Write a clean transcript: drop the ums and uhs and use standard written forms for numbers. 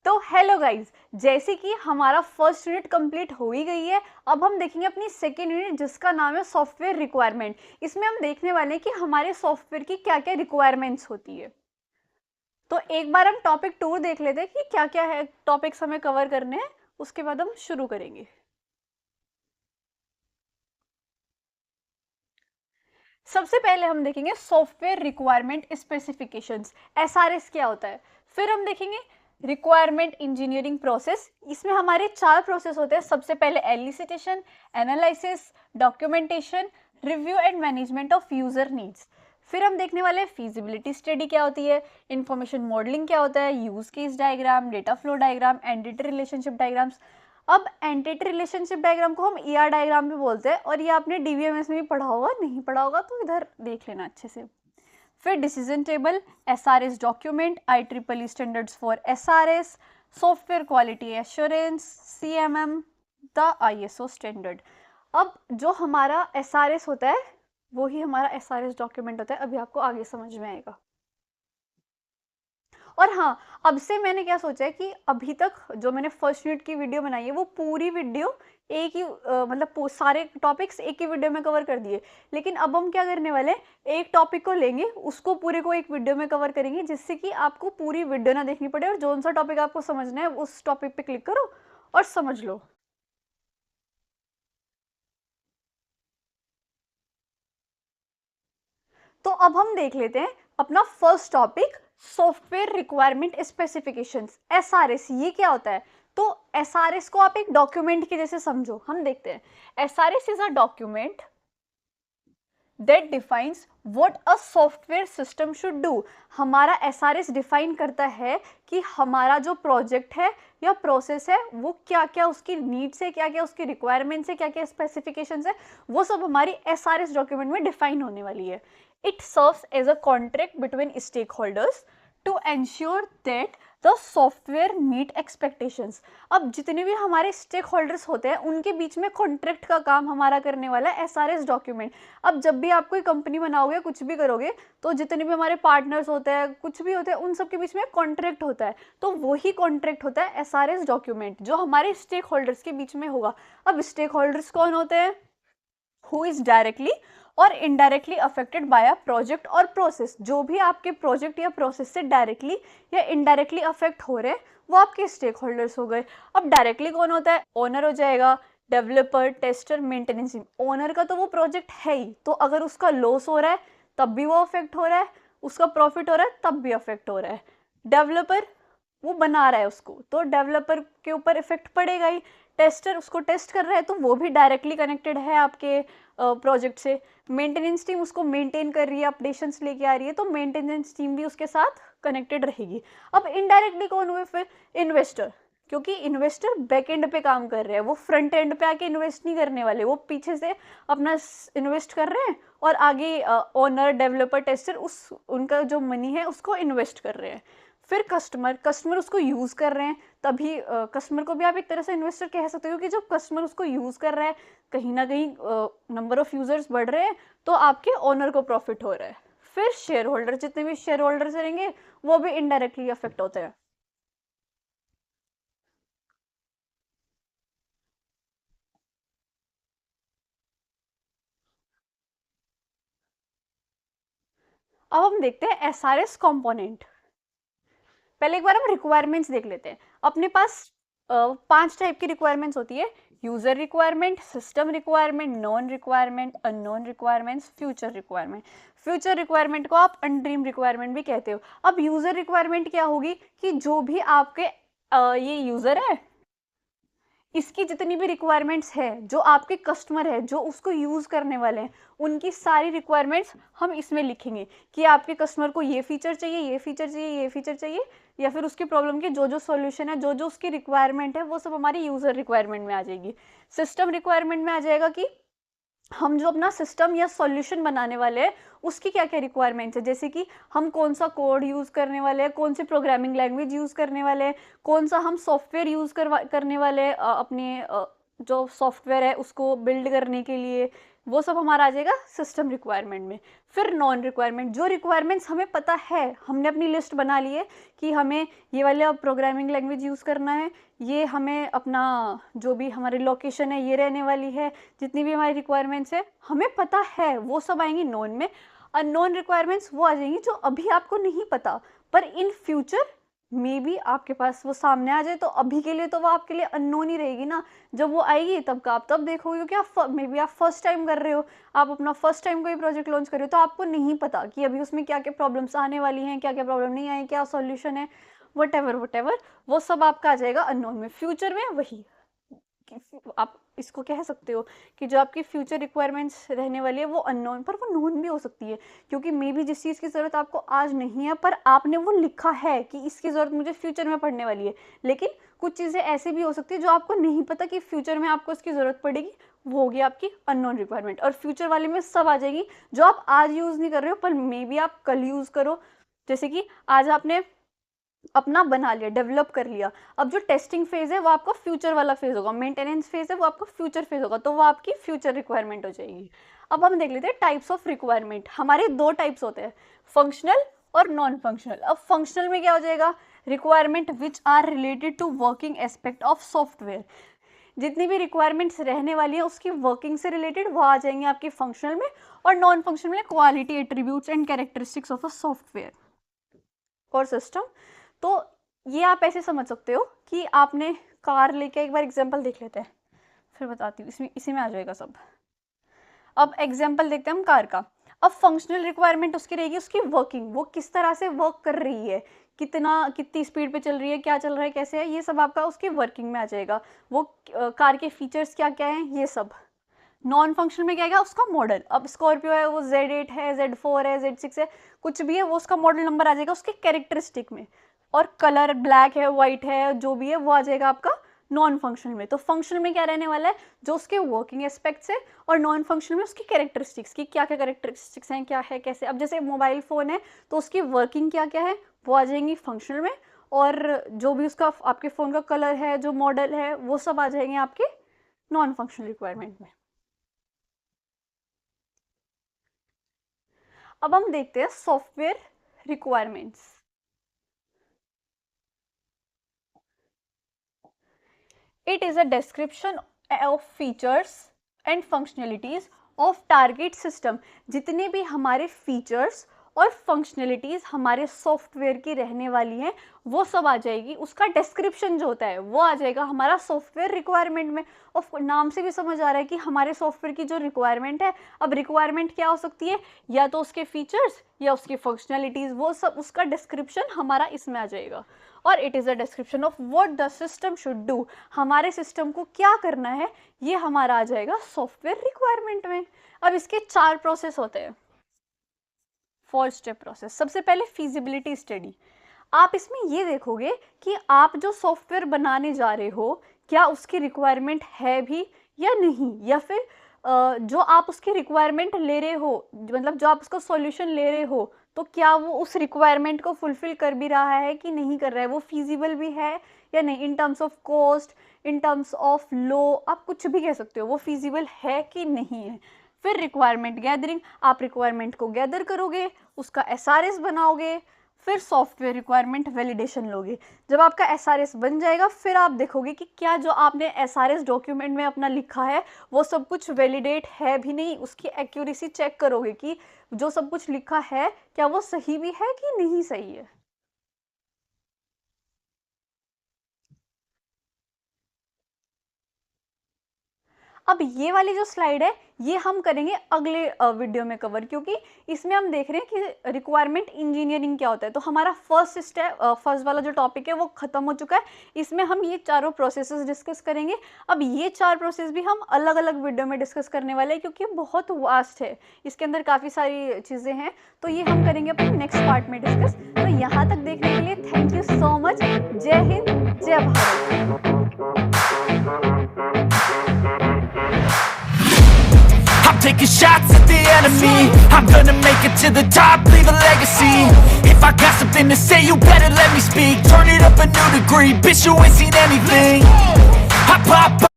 तो hello guys, जैसे कि हमारा फर्स्ट यूनिट कंप्लीट हो ही गई है। अब हम देखेंगे अपनी सेकेंड यूनिट जिसका नाम है सॉफ्टवेयर रिक्वायरमेंट। इसमें हम देखने वाले हैं कि हमारे सॉफ्टवेयर की क्या क्या रिक्वायरमेंट्स होती है। तो एक बार हम टॉपिक टूर देख लेते हैं कि क्या क्या है टॉपिक्स हमें कवर करने हैं, उसके बाद हम शुरू करेंगे। सबसे पहले हम देखेंगे सॉफ्टवेयर रिक्वायरमेंट स्पेसिफिकेशंस, एसआरएस क्या होता है। फिर हम देखेंगे रिक्वायरमेंट इंजीनियरिंग प्रोसेस। इसमें हमारे 4 प्रोसेस होते हैं। सबसे पहले elicitation, analysis, documentation, review and management of user needs. फिर हम देखने वाले हैं फीजिबिलिटी स्टडी क्या होती है, इंफॉर्मेशन मॉडलिंग क्या होता है, use case diagram, data flow diagram, entity relationship diagrams. अब एंटिटी रिलेशनशिप डायग्राम को हम ईआर डायग्राम भी बोलते हैं, और ये आपने डीवीएमएस में भी पढ़ा होगा, नहीं पढ़ा होगा तो इधर देख लेना अच्छे से। फिर decision table, SRS document, IEEE standards for SRS, software quality assurance, CMM, the ISO standard. अब जो हमारा एसआरएस होता है वो ही हमारा एसआरएस डॉक्यूमेंट होता है। अभी आपको आगे समझ में आएगा। और हाँ, अब से मैंने क्या सोचा है कि अभी तक जो मैंने फर्स्ट यूनिट की वीडियो बनाई है वो पूरी वीडियो एक ही मतलब सारे टॉपिक्स एक ही वीडियो में कवर कर दिए। लेकिन अब हम क्या करने वाले हैं, एक टॉपिक को लेंगे, उसको पूरे को एक वीडियो में कवर करेंगे, जिससे कि आपको पूरी वीडियो ना देखनी पड़े, और जो सा टॉपिक आपको समझना है उस टॉपिक पे क्लिक करो और समझ लो। तो अब हम देख लेते हैं अपना first topic, software requirement specifications, SRS. ये क्या होता है? तो एसआरएस को आप एक डॉक्यूमेंट के जैसे समझो। हम देखते हैं, SRS is a document that defines what a software system should do. हमारा एसआरएस डिफाइन करता है कि हमारा जो प्रोजेक्ट है या प्रोसेस है वो क्या क्या उसकी नीड्स है, क्या क्या उसकी रिक्वायरमेंट्स है, क्या क्या स्पेसिफिकेशंस है, वो सब हमारी एसआरएस डॉक्यूमेंट में डिफाइन होने वाली है। It serves as a contract between stakeholders to ensure that the software meet expectations. अब जितने भी हमारे स्टेक होल्डर्स होते हैं उनके बीच में कॉन्ट्रैक्ट का काम हमारा करने वाला है एसआरएस डॉक्यूमेंट। अब जब भी आप कोई कंपनी बनाओगे, कुछ भी करोगे, तो जितने भी हमारे पार्टनर्स होते हैं, कुछ भी होते हैं, उन सबके बीच में कॉन्ट्रैक्ट होता है। तो वही कॉन्ट्रैक्ट होता है एसआरएस डॉक्यूमेंट, जो हमारे स्टेक होल्डर्स के बीच में होगा। अब स्टेक होल्डर्स कौन होते हैं? हु इज डायरेक्टली और indirectly affected by a project और प्रोसेस। जो भी आपके प्रोजेक्ट या प्रोसेस से डायरेक्टली या इनडायरेक्टली अफेक्ट हो रहे हैं वो आपके स्टेक होल्डर्स हो गए। अब डायरेक्टली कौन होता है? ओनर हो जाएगा, developer, tester, maintenance team. Owner का तो वो प्रोजेक्ट है ही, तो अगर उसका लॉस हो रहा है तब भी वो अफेक्ट हो रहा है, उसका प्रॉफिट हो रहा है तब भी अफेक्ट हो रहा है। डेवलपर वो बना रहा है उसको, तो डेवलपर के ऊपर इफेक्ट पड़ेगा ही। टेस्टर उसको टेस्ट कर रहा है तो वो भी डायरेक्टली कनेक्टेड है आपके प्रोजेक्ट से। मेंटेनेंस टीम उसको मेंटेन कर रही है, अपडेशंस लेके आ रही है, तो मेंटेनेंस टीम भी उसके साथ कनेक्टेड रहेगी। अब इनडायरेक्टली कौन हुए फिर? इन्वेस्टर, क्योंकि इन्वेस्टर बैक एंड पे काम कर रहे हैं, वो फ्रंट एंड पे आके इन्वेस्ट नहीं करने वाले, वो पीछे से अपना इन्वेस्ट कर रहे हैं और आगे ओनर, डेवलपर, टेस्टर उस उनका जो मनी है उसको इन्वेस्ट कर रहे हैं। फिर कस्टमर, कस्टमर उसको यूज कर रहे हैं, तभी कस्टमर को भी आप एक तरह से इन्वेस्टर कह सकते हो, क्योंकि जब कस्टमर उसको यूज कर रहा है, कहीं ना कहीं नंबर ऑफ यूजर्स बढ़ रहे हैं, तो आपके ओनर को प्रॉफिट हो रहा है। फिर शेयर होल्डर, जितने भी शेयर होल्डर्स रहेंगे वो भी इनडायरेक्टली अफेक्ट होते हैं। अब हम देखते हैं एसआरएस कंपोनेंट। पहले एक बार हम रिक्वायरमेंट्स देख लेते हैं। अपने पास 5 टाइप की रिक्वायरमेंट्स होती है: user requirement, system requirement, non requirement, unknown requirements, future requirement. Future requirement को आप अनड्रीम रिक्वायरमेंट भी कहते हो। अब यूजर रिक्वायरमेंट क्या होगी कि जो भी आपके ये यूजर है, इसकी जितनी भी रिक्वायरमेंट्स है, जो आपके कस्टमर है, जो उसको यूज करने वाले हैं, उनकी सारी रिक्वायरमेंट्स हम इसमें लिखेंगे कि आपके कस्टमर को ये फीचर चाहिए, ये फीचर चाहिए, ये फीचर चाहिए, या फिर उसकी प्रॉब्लम के जो जो सॉल्यूशन है, जो जो उसकी रिक्वायरमेंट है, वो सब हमारी यूजर रिक्वायरमेंट में आ जाएगी। सिस्टम रिक्वायरमेंट में आ जाएगा कि हम जो अपना सिस्टम या सॉल्यूशन बनाने वाले हैं उसकी क्या क्या रिक्वायरमेंट्स है, जैसे कि हम कौन सा कोड यूज करने वाले हैं, कौन सी प्रोग्रामिंग लैंग्वेज यूज करने वाले हैं, कौन सा हम सॉफ्टवेयर यूज करने वाले हैं अपने जो सॉफ्टवेयर है उसको बिल्ड करने के लिए, वो सब हमारा आ जाएगा सिस्टम रिक्वायरमेंट में। फिर नॉन रिक्वायरमेंट, जो रिक्वायरमेंट्स हमें पता है, हमने अपनी लिस्ट बना ली है कि हमें ये वाला प्रोग्रामिंग लैंग्वेज यूज़ करना है, ये हमें अपना जो भी हमारी लोकेशन है ये रहने वाली है, जितनी भी हमारी रिक्वायरमेंट्स है हमें पता है, वो सब आएंगी नॉन में। अननोन रिक्वायरमेंट्स वो आ जाएंगी जो अभी आपको नहीं पता, पर इन फ्यूचर मे बी आपके पास वो सामने आ जाए, तो अभी के लिए तो वो आपके लिए अननोन ही रहेगी ना। जब वो आएगी तब का आप तब देखोगे, क्योंकि आप मे बी आप फर्स्ट टाइम कर रहे हो, आप अपना फर्स्ट टाइम कोई प्रोजेक्ट लॉन्च कर रहे हो, तो आपको नहीं पता कि अभी उसमें क्या क्या प्रॉब्लम्स आने वाली हैं, क्या क्या प्रॉब्लम नहीं आई, क्या सॉल्यूशन है, वट एवर वो सब आपका आ जाएगा अननोन में। फ्यूचर में वही आप इसको कह सकते हो कि जो आपकी फ्यूचर रिक्वायरमेंट्स रहने वाली है वो अननोन, पर वो नोन भी हो सकती है, क्योंकि मे बी जिस चीज़ की ज़रूरत आपको आज नहीं है पर आपने वो लिखा है कि इसकी ज़रूरत मुझे फ्यूचर में पड़ने वाली है। लेकिन कुछ चीज़ें ऐसी भी हो सकती है जो आपको नहीं पता कि फ्यूचर में आपको इसकी ज़रूरत पड़ेगी, वो होगी आपकी अननोन रिक्वायरमेंट। और फ्यूचर वाले में सब आ जाएगी जो आप आज यूज़ नहीं कर रहे हो पर मे बी आप कल यूज़ करो। जैसे कि आज आपने अपना बना लिया, डेवलप कर लिया, अब जो टेस्टिंग फेज है वो आपका फ्यूचर वाला फेज होगा, मेंटेनेंस फेज है वो आपका फ्यूचर फेज होगा, तो वो आपकी फ्यूचर रिक्वायरमेंट हो जाएगी। अब हम देख लेते हैं टाइप्स ऑफ रिक्वायरमेंट। हमारे दो टाइप्स होते हैं, फंक्शनल और नॉन फंक्शनल। अब फंक्शनल में क्या हो जाएगा, requirement which are related to working aspect of software. जितनी भी रिक्वायरमेंट्स रहने वाली है उसकी वर्किंग से रिलेटेड वो आ जाएंगे आपकी फंक्शनल में। और नॉन फंक्शनल में quality, attributes and characteristics of a software और सिस्टम। तो ये आप ऐसे समझ सकते हो कि आपने कार लेके, एक बार एग्जांपल देख लेते हैं फिर बताती हूँ, इसमें इसी में आ जाएगा सब। अब एग्जांपल देखते हैं हम कार का। अब फंक्शनल रिक्वायरमेंट उसकी रहेगी उसकी वर्किंग, वो किस तरह से वर्क कर रही है, कितनी स्पीड पे चल रही है, क्या चल रहा है, कैसे है, ये सब आपका उसकी वर्किंग में आ जाएगा। वो कार के फीचर्स क्या क्या हैं ये सब। नॉन फंक्शनल में क्या आएगा, उसका मॉडल। अब स्कॉर्पियो है वो Z8 है, Z4 है, Z6 है, कुछ भी है वो उसका मॉडल नंबर आ जाएगा उसके कैरेक्टरिस्टिक में। और कलर ब्लैक है, वाइट है, जो भी है वो आ जाएगा आपका नॉन फंक्शनल में। तो फंक्शनल में क्या रहने वाला है, जो उसके वर्किंग एस्पेक्ट्स है, और नॉन फंक्शनल में उसकी कैरेक्टरिस्टिक्स की क्या क्या कैरेक्टरिस्टिक्स हैं, क्या है, कैसे। अब जैसे मोबाइल फ़ोन है तो उसकी वर्किंग क्या क्या है वो आ जाएंगी फंक्शनल में, और जो भी उसका आपके फ़ोन का कलर है, जो मॉडल है, वो सब आ जाएंगे आपके नॉन फंक्शनल रिक्वायरमेंट में। अब हम देखते हैं software requirements. It is a description of features and functionalities of target system। जितने भी हमारे features और functionalities हमारे सॉफ्टवेयर की रहने वाली हैं वो सब आ जाएगी, उसका डिस्क्रिप्शन जो होता है वो आ जाएगा हमारा सॉफ्टवेयर रिक्वायरमेंट में। और नाम से भी समझ आ रहा है कि हमारे सॉफ्टवेयर की जो रिक्वायरमेंट है, अब रिक्वायरमेंट क्या हो सकती है, या तो उसके फीचर्स या उसकी फंक्शनलिटीज़, वो सब उसका डिस्क्रिप्शन हमारा इसमें आ जाएगा। और it is a description of what the system should do, हमारे सिस्टम को क्या करना है ये हमारा आ जाएगा सॉफ्टवेयर रिक्वायरमेंट में। अब इसके 4 प्रोसेस होते हैं, 4 स्टेप प्रोसेस। सबसे पहले फीजिबिलिटी स्टडी। आप इसमें ये देखोगे कि आप जो सॉफ्टवेयर बनाने जा रहे हो क्या उसकी रिक्वायरमेंट है भी या नहीं, या फिर जो आप उसकी रिक्वायरमेंट ले रहे हो, मतलब जो आप उसका सॉल्यूशन ले रहे हो, तो क्या वो उस रिक्वायरमेंट को फुलफिल कर भी रहा है कि नहीं कर रहा है, वो फीजिबल भी है या नहीं, in terms of cost, in terms of low, आप कुछ भी कह सकते हो, वो फीजिबल है कि नहीं है। फिर रिक्वायरमेंट गैदरिंग, आप रिक्वायरमेंट को गैदर करोगे, उसका SRS बनाओगे, फिर सॉफ्टवेयर रिक्वायरमेंट वैलिडेशन लोगे। जब आपका SRS बन जाएगा फिर आप देखोगे कि क्या जो आपने SRS डॉक्यूमेंट में अपना लिखा है वो सब कुछ वैलिडेट है भी नहीं, उसकी एक्यूरेसी चेक करोगे कि जो सब कुछ लिखा है क्या वो सही भी है कि नहीं सही है। अब ये वाली जो स्लाइड है ये हम करेंगे अगले वीडियो में कवर, क्योंकि इसमें हम देख रहे हैं कि रिक्वायरमेंट इंजीनियरिंग क्या होता है। तो हमारा फर्स्ट वाला जो टॉपिक है वो खत्म हो चुका है, इसमें हम ये चारों प्रोसेसेस डिस्कस करेंगे। अब ये 4 प्रोसेस भी हम अलग अलग वीडियो में डिस्कस करने वाले हैं, क्योंकि बहुत वास्ट है, इसके अंदर काफ़ी सारी चीज़ें हैं, तो ये हम करेंगे अपने नेक्स्ट पार्ट में डिस्कस। तो यहाँ तक देखने के लिए थैंक यू सो मच। जय हिंद, जय Bharat. I'm taking shots at the enemy. I'm gonna make it to the top, leave a legacy. If I got something to say, you better let me speak. Turn it up a new degree, bitch, you ain't seen anything. I pop